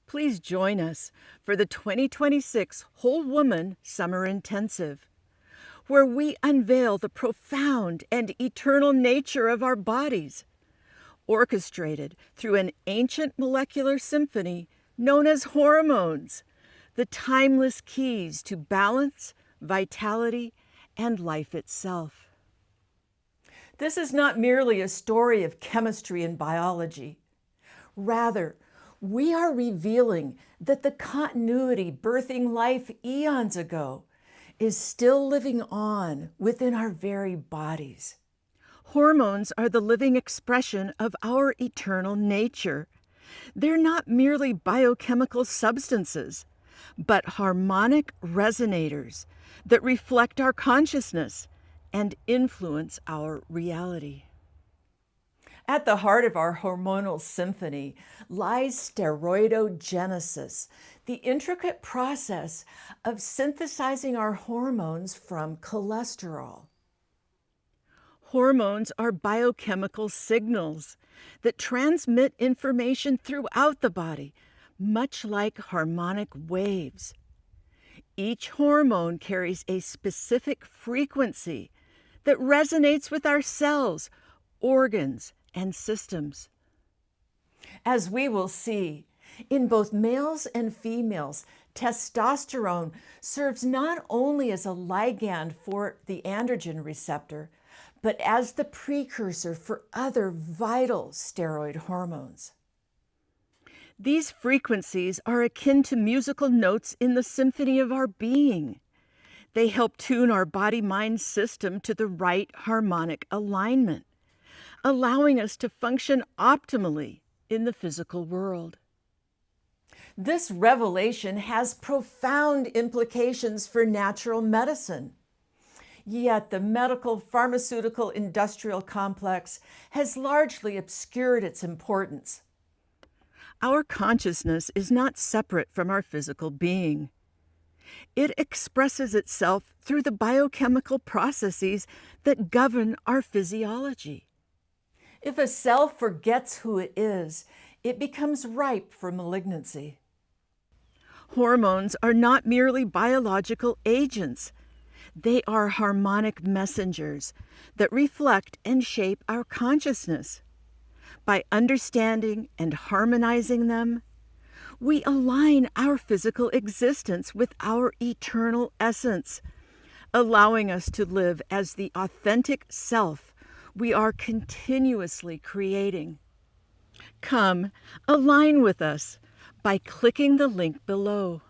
Please join us for the 2026 Whole Woman Summer Intensive, where we unveil the profound and eternal nature of our bodies, orchestrated through an ancient molecular symphony known as hormones, the timeless keys to balance, vitality, and life itself. This is not merely a story of chemistry and biology. Rather, we are revealing that the continuity birthing life eons ago is still living on within our very bodies. Hormones are the living expression of our eternal nature. They're not merely biochemical substances, but harmonic resonators that reflect our consciousness and influence our reality. At the heart of our hormonal symphony lies steroidogenesis, the intricate process of synthesizing our hormones from cholesterol. Hormones are biochemical signals that transmit information throughout the body, much like harmonic waves. Each hormone carries a specific frequency that resonates with our cells, organs, and systems. As we will see, in both males and females, testosterone serves not only as a ligand for the androgen receptor, but as the precursor for other vital steroid hormones. These frequencies are akin to musical notes in the symphony of our being. They help tune our body-mind system to the right harmonic alignment, allowing us to function optimally in the physical world. This revelation has profound implications for natural medicine. Yet the medical, pharmaceutical, industrial complex has largely obscured its importance. Our consciousness is not separate from our physical being. It expresses itself through the biochemical processes that govern our physiology. If a cell forgets who it is, it becomes ripe for malignancy. Hormones are not merely biological agents. They are harmonic messengers that reflect and shape our consciousness. By understanding and harmonizing them, we align our physical existence with our eternal essence, allowing us to live as the authentic self we are continuously creating. Come, align with us by clicking the link below.